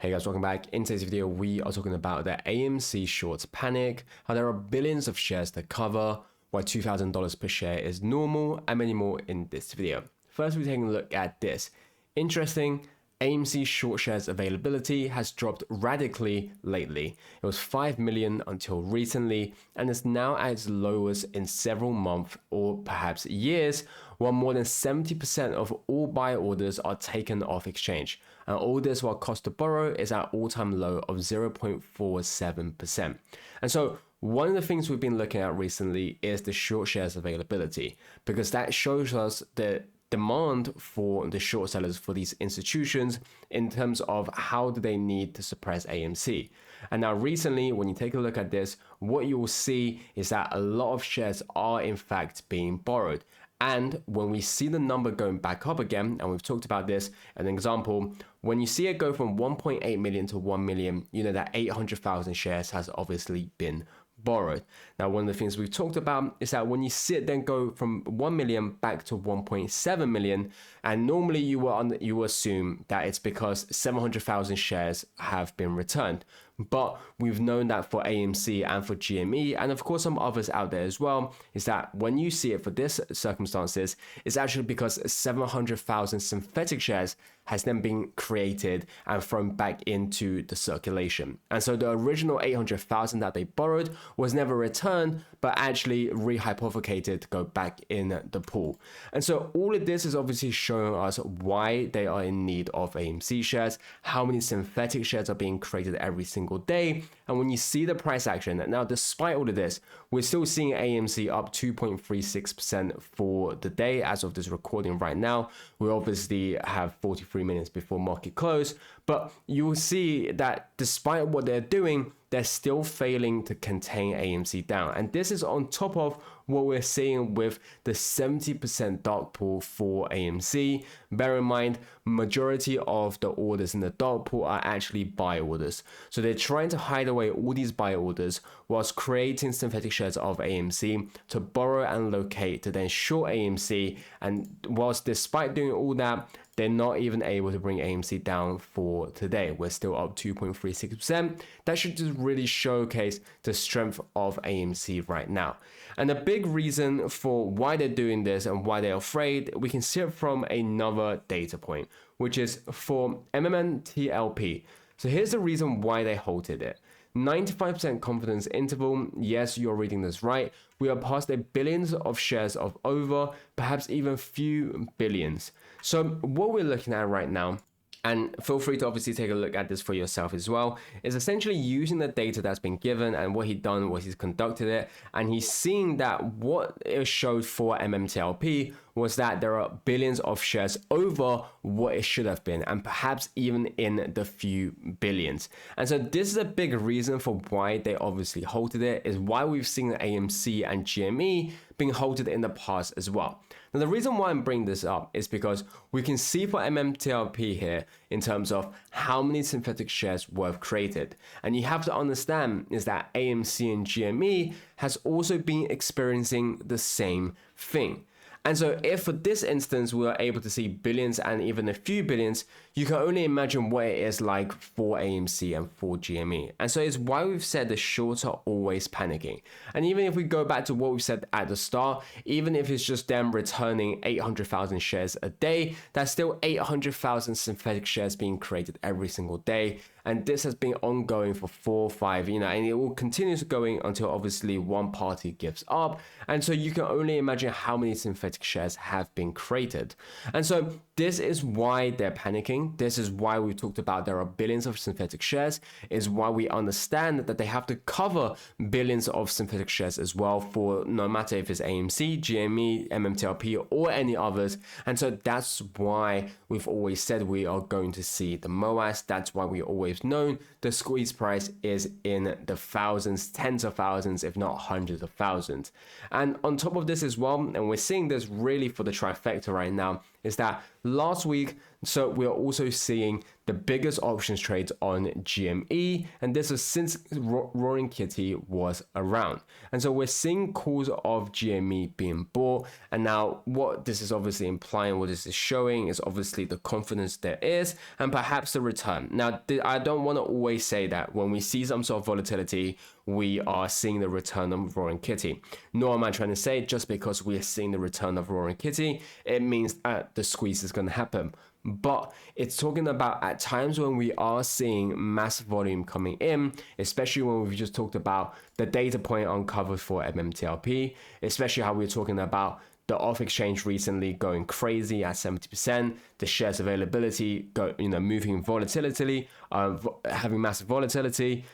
Hey guys, welcome back. In today's video, we are talking about the AMC shorts panic, how there are billions of shares to cover, why $2,000 per share is normal, and many more in this video. First, we're taking a look at this. Interesting, AMC short shares availability has dropped radically lately. It was 5 million until recently, and is now at its lowest in several months or perhaps years, while more than 70% of all buy orders are taken off exchange. And all this while cost to borrow is at all-time low of 0.47%. And so one of the things we've been looking at recently is the short shares availability, because that shows us the demand for the short sellers for these institutions in terms of how do they need to suppress AMC. And now recently, when you take a look at this, what you will see is that a lot of shares are in fact being borrowed. And when we see the number going back up again, and we've talked about this, an example, when you see it go from 1.8 million to 1 million, you know that 800,000 shares has obviously been borrowed. Now, one of the things we've talked about is that when you see it then go from 1 million back to 1.7 million, and normally you assume that it's because 700,000 shares have been returned. But we've known that for AMC and for GME, and of course some others out there as well, is that when you see it for this circumstances, it's actually because 700,000 synthetic shares has then been created and thrown back into the circulation. And so the original 800,000 that they borrowed was never returned, but actually rehypothecated to go back in the pool. And so all of this is obviously showing us why they are in need of AMC shares, how many synthetic shares are being created every single day. And when you see the price action, now despite all of this, we're still seeing AMC up 2.36% for the day as of this recording right now. We obviously have 43 minutes before market close, but you will see that despite what they're doing, they're still failing to contain AMC down. And this is on top of what we're seeing with the 70% dark pool for AMC. Bear in mind, majority of the orders in the dark pool are actually buy orders. So they're trying to hide away all these buy orders whilst creating synthetic shares of AMC to borrow and locate to then short AMC. And whilst despite doing all that, they're not even able to bring AMC down for today. We're still up 2.36%. That should just really showcase the strength of AMC right now. And a big reason for why they're doing this and why they're afraid, we can see it from another data point, which is for MMTLP. So here's the reason why they halted it. 95% confidence interval. Yes, you're reading this right. We are past the billions of shares of over, perhaps even few billions. So what we're looking at right now, and feel free to obviously take a look at this for yourself as well, is essentially using the data that's been given and what he's done, what he's conducted it, and he's seeing that what it showed for MMTLP was that there are billions of shares over what it should have been, and perhaps even in the few billions. And so this is a big reason for why they obviously halted it, is why we've seen AMC and GME being halted in the past as well. Now, the reason why I'm bringing this up is because we can see for MMTLP here in terms of how many synthetic shares were created. And you have to understand is that AMC and GME has also been experiencing the same thing. And so if for this instance, we are able to see billions and even a few billions, you can only imagine what it is like for AMC and for GME. And so it's why we've said the shorts are always panicking. And even if we go back to what we said at the start, even if it's just them returning 800,000 shares a day, that's still 800,000 synthetic shares being created every single day. And this has been ongoing for 4 or 5, and it will continue going until obviously one party gives up. And so you can only imagine how many synthetic shares have been created. And so this is why they're panicking. This is why we talked about there are billions of synthetic shares, is why we understand that they have to cover billions of synthetic shares as well for no matter if it's AMC, GME, MMTLP, or any others. And so that's why we've always said we are going to see the MOAS. That's why we always known the squeeze price is in the thousands, tens of thousands, if not hundreds of thousands. And on top of this as well, and we're seeing this really for the trifecta right now, is that last week, so we're also seeing the biggest options trades on GME, and this is since Roaring Kitty was around. And so we're seeing calls of GME being bought, and now what this is obviously implying, what this is showing is obviously the confidence there is, and perhaps the return. Now, I don't want to always say that when we see some sort of volatility, we are seeing the return of Roaring Kitty. Nor am I trying to say just because we are seeing the return of Roaring Kitty, it means the squeeze is going to happen. But it's talking about at times when we are seeing massive volume coming in, especially when we've just talked about the data point uncovered for MMTLP, especially how we're talking about the off exchange recently going crazy at 70%, the shares availability moving volatility, having massive volatility,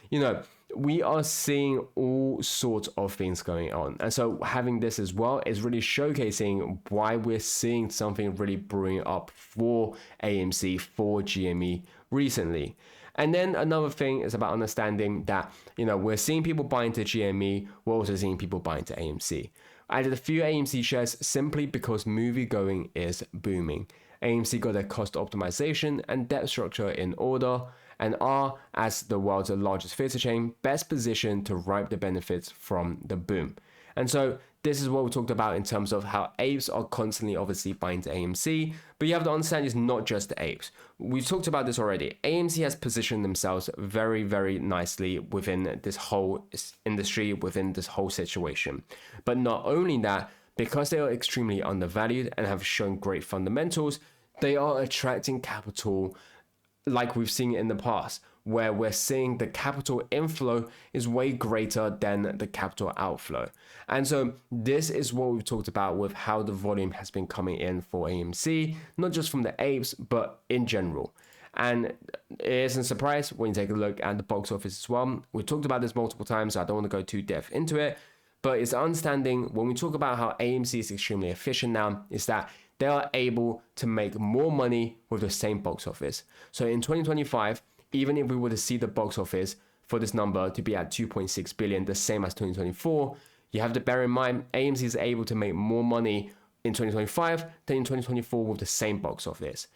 we are seeing all sorts of things going on. And so having this as well is really showcasing why we're seeing something really brewing up for AMC, for GME recently. And then another thing is about understanding that, we're seeing people buy into GME, we're also seeing people buy into AMC. I added a few AMC shares simply because movie going is booming. AMC got their cost optimization and debt structure in order, and are, as the world's largest theater chain, best positioned to reap the benefits from the boom. And so this is what we talked about in terms of how apes are constantly obviously buying to AMC, but you have to understand it's not just the apes. We've talked about this already. AMC has positioned themselves very, very nicely within this whole industry, within this whole situation. But not only that, because they are extremely undervalued and have shown great fundamentals, they are attracting capital like we've seen in the past, where we're seeing the capital inflow is way greater than the capital outflow. And so this is what we've talked about with how the volume has been coming in for AMC, not just from the apes, but in general. And it isn't a surprise when you take a look at the box office as well. We've talked about this multiple times, so I don't want to go too depth into it, but it's understanding when we talk about how AMC is extremely efficient now, is that they are able to make more money with the same box office. So in 2025, even if we were to see the box office for this number to be at 2.6 billion, the same as 2024, you have to bear in mind AMC is able to make more money in 2025 than in 2024 with the same box office.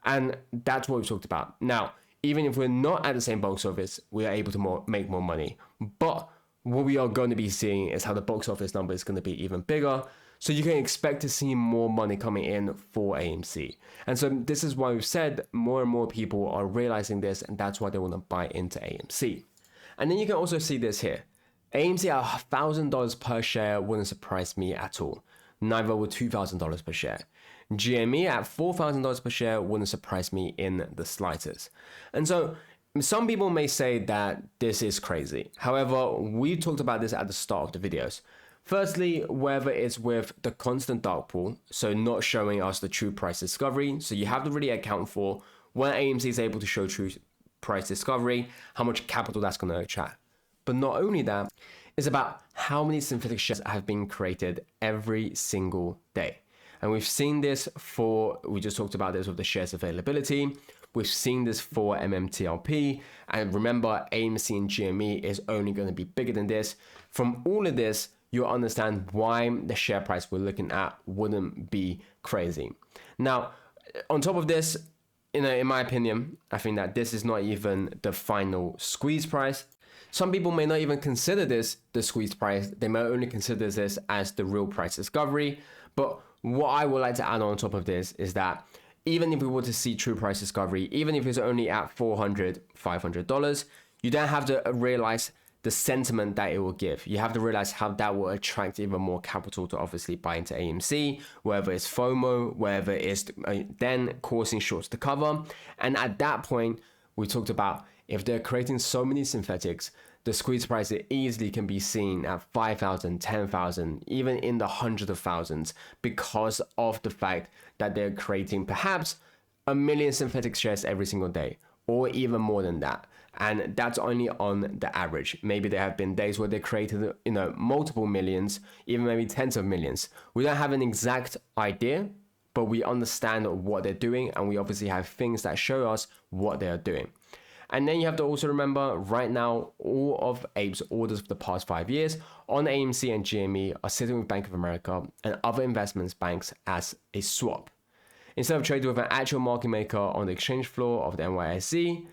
And that's what we talked about. Now, even if we're not at the same box office, we are able to make more money. But what we are going to be seeing is how the box office number is going to be even bigger. So you can expect to see more money coming in for AMC. And so this is why we've said more and more people are realizing this, and that's why they want to buy into AMC. And then you can also see this here. AMC at $1,000 per share wouldn't surprise me at all. Neither would $2,000 per share. GME at $4,000 per share wouldn't surprise me in the slightest. And so some people may say that this is crazy. However, we talked about this at the start of the videos. Firstly, whether it's with the constant dark pool, so not showing us the true price discovery. So you have to really account for when AMC is able to show true price discovery, how much capital that's going to attract. But not only that, it's about how many synthetic shares have been created every single day. And we've seen this we just talked about this with the shares availability. We've seen this for MMTLP. And remember, AMC and GME is only going to be bigger than this. From all of this, you'll understand why the share price we're looking at wouldn't be crazy. Now, on top of this, in my opinion, I think that this is not even the final squeeze price. Some people may not even consider this the squeeze price. They may only consider this as the real price discovery. But what I would like to add on top of this is that even if we were to see true price discovery, even if it's only at $400, $500, you don't have to realize the sentiment that it will give. You have to realize how that will attract even more capital to obviously buy into AMC, whether it's FOMO, whether it's then causing shorts to cover. And at that point, we talked about if they're creating so many synthetics, the squeeze price easily can be seen at 5,000, 10,000, even in the hundreds of thousands, because of the fact that they're creating perhaps 1 million synthetic shares every single day, or even more than that. And that's only on the average. Maybe there have been days where they created, multiple millions, even maybe tens of millions. We don't have an exact idea, but we understand what they're doing, and we obviously have things that show us what they are doing. And then you have to also remember, right now, all of Ape's orders for the past 5 years on AMC and GME are sitting with Bank of America and other investments banks as a swap. instead of trading with an actual market maker on the exchange floor of the NYSE,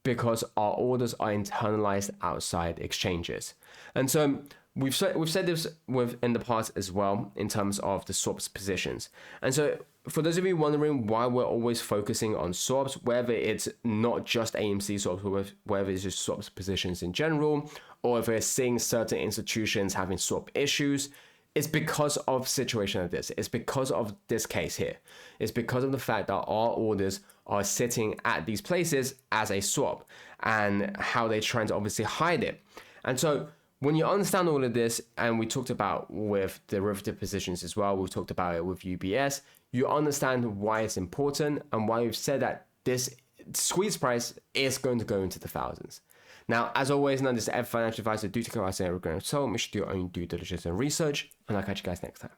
because our orders are internalized outside exchanges. And so we've said this in the past as well in terms of the swaps positions. And so for those of you wondering why we're always focusing on swaps, whether it's not just AMC swaps, whether it's just swaps positions in general, or if we're seeing certain institutions having swap issues, it's because of situation like this. It's because of this case here. It's because of the fact that our orders are sitting at these places as a swap and how they're trying to obviously hide it. And so when you understand all of this, and we talked about with derivative positions as well, we've talked about it with UBS, you understand why it's important and why we've said that this squeeze price is going to go into the thousands. Now, as always, none of this is financial advice, so do take advice and regret. So make sure to do your own due diligence and research, and I'll catch you guys next time.